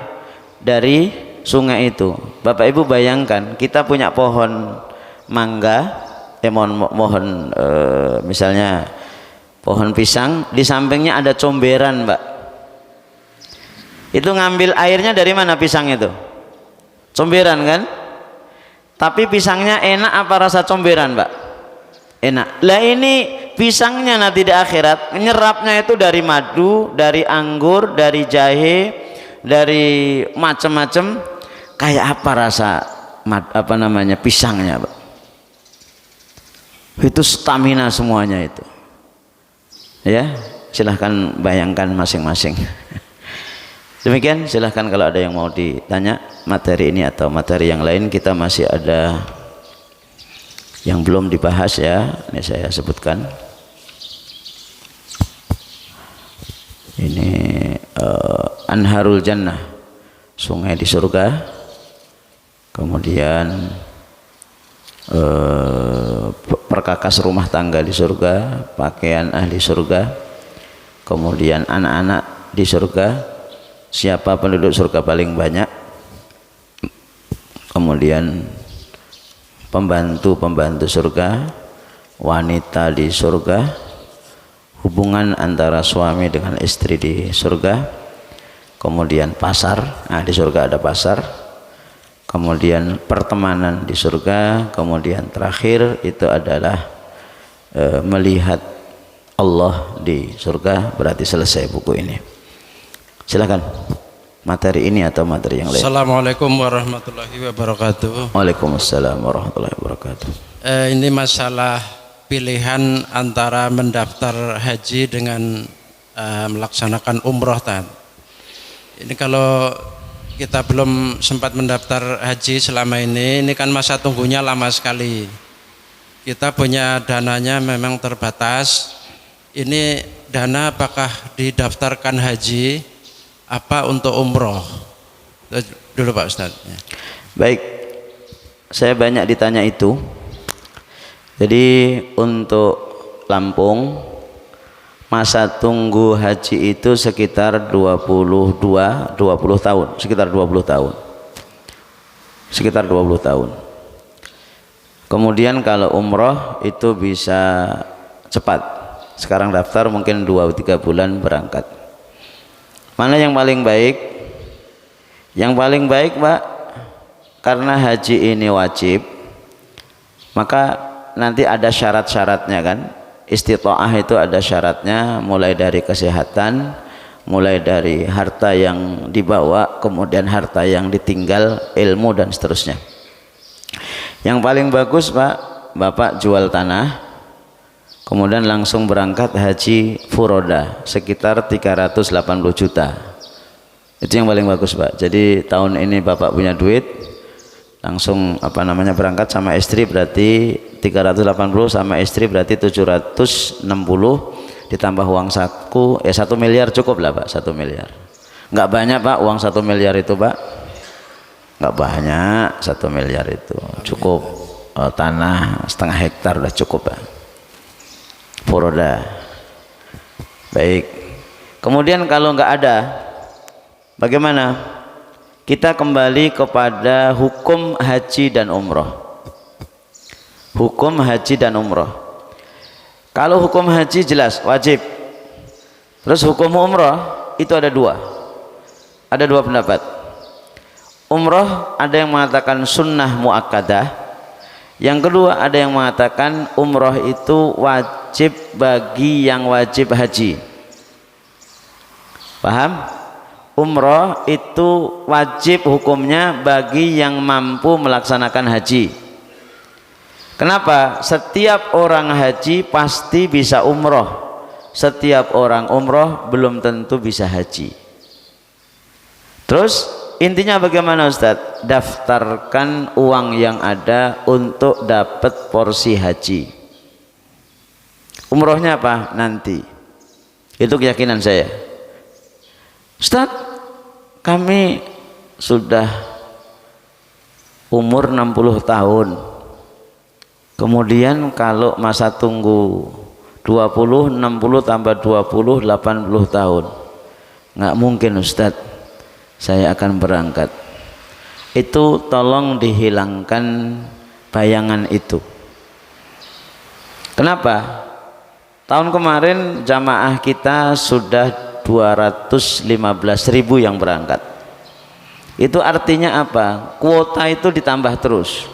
dari sungai itu. Bapak Ibu bayangkan, kita punya pohon mangga, misalnya pohon pisang, di sampingnya ada comberan, Mbak. Itu ngambil airnya dari mana pisang itu? Comberan kan? Tapi pisangnya enak apa rasa comberan, Mbak? Enak. Lah ini pisangnya nanti di akhirat nyerapnya itu dari madu, dari anggur, dari jahe, dari macam-macam. Kayak apa rasa pisangnya, Pak? Itu stamina semuanya itu. Ya, silahkan bayangkan masing-masing. Demikian, silahkan kalau ada yang mau ditanya materi ini atau materi yang lain, kita masih ada yang belum dibahas ya. Ini saya sebutkan. Ini Anharul Jannah, sungai di surga. Kemudian perkakas rumah tangga di surga, pakaian ahli surga. Kemudian anak-anak di surga. Siapa penduduk surga paling banyak? Kemudian pembantu-pembantu surga, wanita di surga, hubungan antara suami dengan istri di surga, kemudian pasar, di surga ada pasar, kemudian pertemanan di surga, kemudian terakhir itu adalah melihat Allah di surga. Berarti selesai buku ini. Silakan materi ini atau materi yang lain. Assalamualaikum warahmatullahi wabarakatuh. Waalaikumsalam warahmatullahi wabarakatuh. Ini masalah pilihan antara mendaftar haji dengan melaksanakan umroh Tan. Ini kalau kita belum sempat mendaftar haji selama ini kan masa tunggunya lama sekali. Kita punya dananya memang terbatas. Ini dana apakah didaftarkan haji apa untuk umroh? Dulu Pak Ustadz. Baik, saya banyak ditanya itu. Jadi untuk Lampung masa tunggu haji itu sekitar 20 tahun, sekitar 20 tahun. Sekitar 20 tahun. Kemudian kalau umroh itu bisa cepat. Sekarang daftar mungkin 2-3 bulan berangkat. Mana yang paling baik? Yang paling baik, Pak, karena haji ini wajib, maka nanti ada syarat-syaratnya kan. Istita'ah itu ada syaratnya, mulai dari kesehatan, mulai dari harta yang dibawa, kemudian harta yang ditinggal, ilmu dan seterusnya. Yang paling bagus, Pak, Bapak jual tanah, kemudian langsung berangkat haji furoda sekitar 380 juta. Itu yang paling bagus, Pak. Jadi tahun ini Bapak punya duit, langsung berangkat sama istri, berarti 380 sama istri berarti 760, ditambah uang saku 1 miliar cukup lah, Pak. 1 miliar. Enggak banyak, Pak, uang 1 miliar itu, Pak. Enggak banyak 1 miliar itu. Cukup tanah setengah hektar udah cukup, Pak. Furoda. Baik. Kemudian kalau enggak ada, bagaimana? Kita kembali kepada hukum haji dan umroh. Hukum haji dan umroh. Kalau hukum haji jelas wajib. Terus hukum umroh itu ada dua. Ada dua pendapat. Umroh ada yang mengatakan sunnah muakkadah. Yang kedua ada yang mengatakan umroh itu wajib bagi yang wajib haji. Paham? Umroh itu wajib hukumnya bagi yang mampu melaksanakan haji. Kenapa? Setiap orang haji pasti bisa umroh. Setiap orang umroh belum tentu bisa haji. Terus intinya bagaimana, Ustadz? daftarkan uang yang ada untuk dapat porsi haji. Umrohnya apa? Nanti. Itu keyakinan saya. Ustaz, kami sudah umur 60 tahun. Kemudian kalau masa tunggu 20, 60 tambah 20, 80 tahun. Nggak mungkin Ustaz, saya akan berangkat. Itu tolong dihilangkan bayangan itu. Kenapa? Tahun kemarin jamaah kita sudah 215.000 yang berangkat. Itu artinya apa? Kuota itu ditambah terus.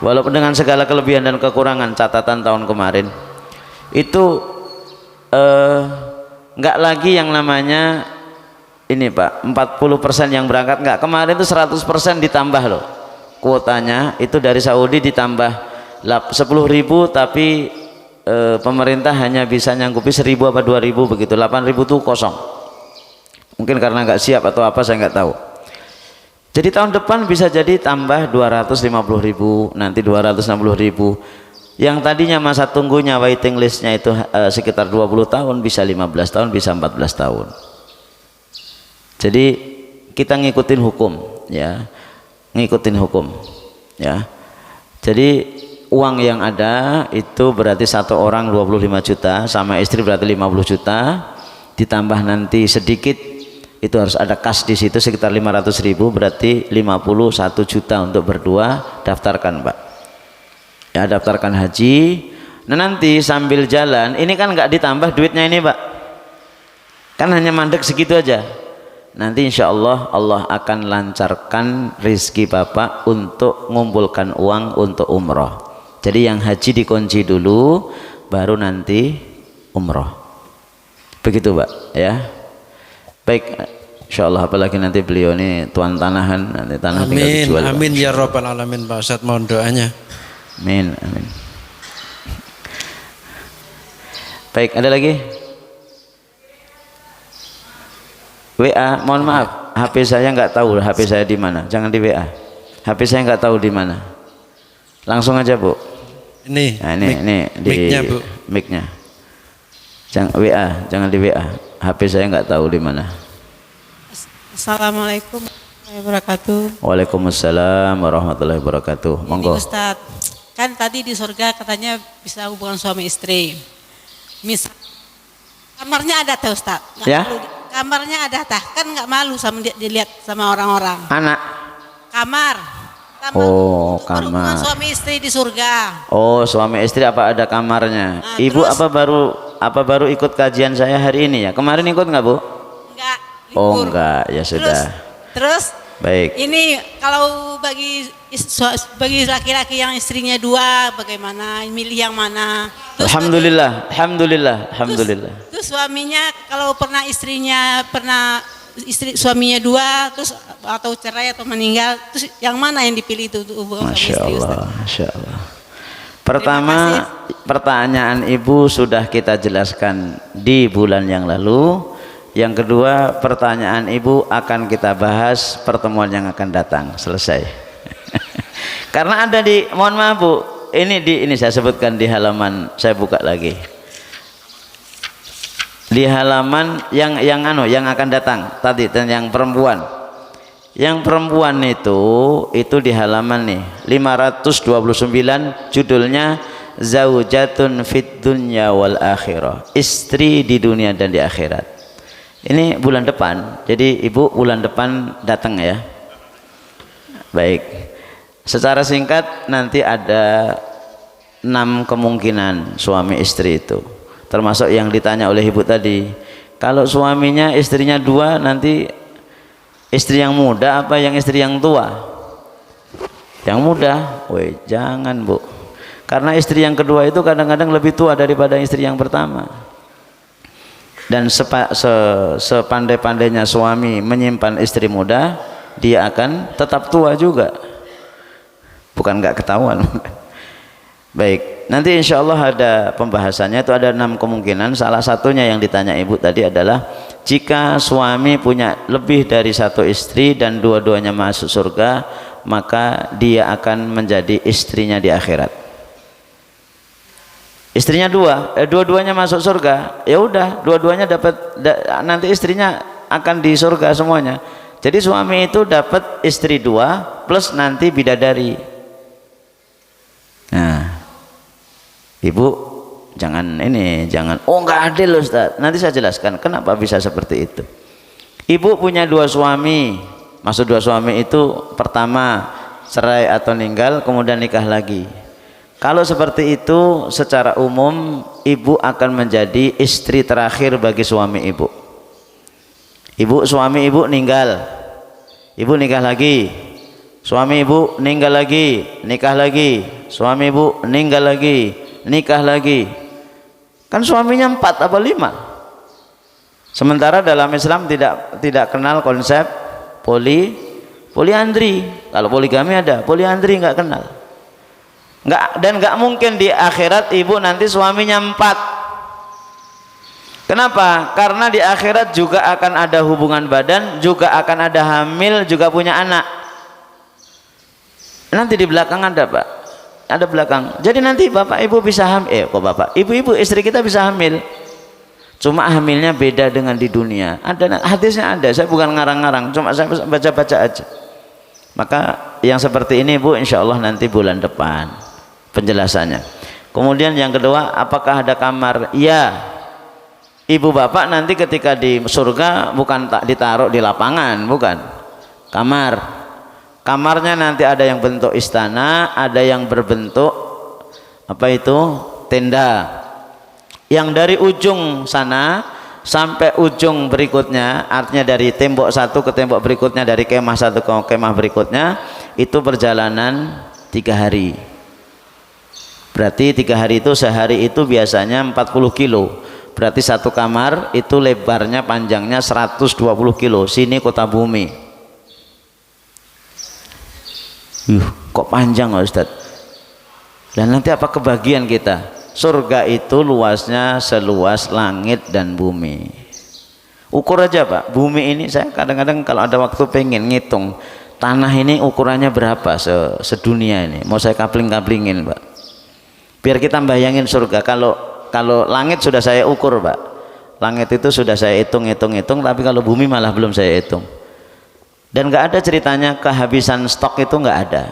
Walaupun dengan segala kelebihan dan kekurangan catatan tahun kemarin, itu enggak lagi yang namanya ini Pak, 40% yang berangkat, enggak. Kemarin itu 100% ditambah loh. Kuotanya itu dari Saudi ditambah 10.000, tapi pemerintah hanya bisa nyangkupi 1.000 apa 2.000 begitu. 8.000 itu kosong. Mungkin karena enggak siap atau apa, saya enggak tahu. Jadi tahun depan bisa jadi tambah 250.000, nanti 260.000. Yang tadinya masa tunggunya waiting listnya itu sekitar 20 tahun, bisa 15 tahun, bisa 14 tahun. Jadi kita ngikutin hukum, ya, ngikutin hukum, ya. Jadi uang yang ada itu berarti satu orang 25 juta, sama istri berarti 50 juta, ditambah nanti sedikit itu harus ada kas di situ sekitar 500.000, berarti 51 juta untuk berdua. Daftarkan Pak, ya, daftarkan haji. Nah nanti sambil jalan ini kan nggak ditambah duitnya ini Pak, kan hanya mandek segitu aja. Nanti insya Allah Allah akan lancarkan rizki Bapak untuk mengumpulkan uang untuk umroh. Jadi yang haji dikunci dulu, baru nanti umroh. Begitu Pak, ya. Baik, insya Allah, apalagi nanti beliau ini tuan tanahan, nanti tanah tinggal dijual. Amin ya Rabbal Alamin Pak Ustadz, mohon doanya. Amin, amin. Baik, ada lagi? WA, mohon maaf, HP saya nggak tahu HP saya di mana. Jangan di WA. HP saya nggak tahu di mana. Langsung aja Bu. Ini. Nah, ini di mic-nya Bu. Mic-nya. Jangan WA, jangan di WA. HP saya nggak tahu di mana. Assalamualaikum warahmatullahi wabarakatuh. Waalaikumsalam warahmatullahi wabarakatuh. Monggo. Ustaz, kan tadi di surga katanya bisa hubungan suami istri. Misal kamarnya ada tuh Ustaz. Ya? Malu, kamarnya ada tah, kan nggak malu sama dilihat sama orang-orang. Anak. Kamar. Oh, Hubungan kamar. suami istri di surga. Oh, suami istri apa ada kamarnya? Nah, Ibu terus, apa baru ikut kajian saya hari ini ya? Kemarin ikut nggak Bu? Enggak. Oh libur. enggak, ya sudah. Terus Baik. ini kalau bagi laki-laki yang istrinya dua, bagaimana? Milih yang mana? Terus Alhamdulillah, alhamdulillah. Terus suaminya kalau suaminya dua, terus atau cerai atau meninggal, terus yang mana yang dipilih itu untuk hubungan suami istri? Masya Allah. Pertama, pertanyaan Ibu sudah kita jelaskan di bulan yang lalu. Yang kedua, pertanyaan Ibu akan kita bahas pertemuan yang akan datang. Selesai. Karena ada di, mohon maaf Bu, ini saya sebutkan di halaman, saya buka lagi. Di halaman yang akan datang tadi, dan yang perempuan. Yang perempuan itu di halaman nih 529, judulnya Zaujatun fid dunya wal akhirah. Istri di dunia dan di akhirat. Ini bulan depan, jadi Ibu bulan depan datang ya. Baik. Secara singkat nanti ada 6 kemungkinan suami istri itu. Termasuk yang ditanya oleh Ibu tadi. Kalau suaminya istrinya 2, nanti istri yang muda apa yang istri yang tua? Yang muda. Woi, jangan Bu. Karena istri yang kedua itu kadang-kadang lebih tua daripada istri yang pertama. Dan sepandai-pandainya suami menyimpan istri muda, dia akan tetap tua juga. Bukan nggak ketahuan. Baik, nanti insya Allah ada pembahasannya, itu ada 6 kemungkinan. Salah satunya yang ditanya Ibu tadi adalah jika suami punya lebih dari satu istri dan dua-duanya masuk surga, maka dia akan menjadi istrinya di akhirat. Istrinya dua-duanya masuk surga, ya udah dua-duanya dapat, nanti istrinya akan di surga semuanya. Jadi suami itu dapat istri dua plus nanti bidadari. Nah, ibu jangan oh nggak adil Ustaz. Nanti saya jelaskan kenapa bisa seperti itu. Ibu punya dua suami, maksud dua suami itu pertama cerai atau ninggal, kemudian nikah lagi. Kalau seperti itu secara umum ibu akan menjadi istri terakhir bagi suami ibu. Suami ibu ninggal, ibu nikah lagi, suami ibu ninggal lagi, nikah lagi, suami ibu ninggal lagi, nikah lagi. Kan suaminya 4 apa 5. Sementara dalam Islam tidak kenal konsep poliandri. Kalau poligami ada, poliandri nggak kenal. Nggak mungkin di akhirat ibu nanti suaminya 4. Kenapa? Karena di akhirat juga akan ada hubungan badan, juga akan ada hamil, juga punya anak. Nanti di belakang ada Pak, ada belakang. Jadi nanti bapak ibu bisa hamil, ibu istri kita bisa hamil. Cuma hamilnya beda dengan di dunia. Ada hadisnya ada, saya bukan ngarang-ngarang, cuma saya baca-baca aja. Maka yang seperti ini Bu, insya Allah nanti bulan depan penjelasannya. Kemudian yang kedua, apakah ada kamar? Ya. Ibu bapak nanti ketika di surga bukan tak ditaruh di lapangan, bukan. Kamarnya nanti ada yang bentuk istana, ada yang berbentuk tenda. Yang dari ujung sana sampai ujung berikutnya, artinya dari tembok satu ke tembok berikutnya, dari kemah satu ke kemah berikutnya, itu perjalanan 3 hari. Berarti 3 hari itu, sehari itu biasanya 40 kilo. Berarti satu kamar itu lebarnya panjangnya 120 kilo. Sini kota bumi. Kok panjang Ustaz? Dan nanti apa kebagian kita? Surga itu luasnya seluas langit dan bumi. Ukur aja Pak, bumi ini saya kadang-kadang kalau ada waktu pengen ngitung tanah ini ukurannya berapa sedunia ini. Mau saya kapling-kaplingin Pak. Biar kita bayangin surga. Kalau langit sudah saya ukur Pak, langit itu sudah saya hitung, tapi kalau bumi malah belum saya hitung. Dan nggak ada ceritanya kehabisan stok, itu nggak ada,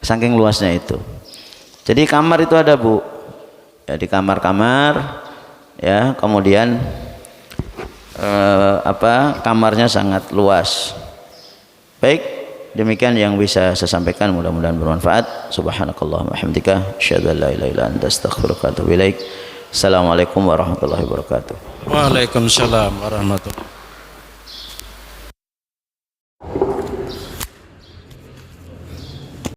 saking luasnya itu. Jadi kamar itu ada Bu, ya di kamar-kamar, ya kemudian kamarnya sangat luas. Baik. Demikian yang bisa saya sampaikan, mudah-mudahan bermanfaat. Subhanakallahumma wa bihamdika, asyhadu an la ilaha illa anta, astaghfiruka wa atubu ilaik. Assalamualaikum warahmatullahi wabarakatuh. Waalaikumsalam warahmatullahi wabarakatuh.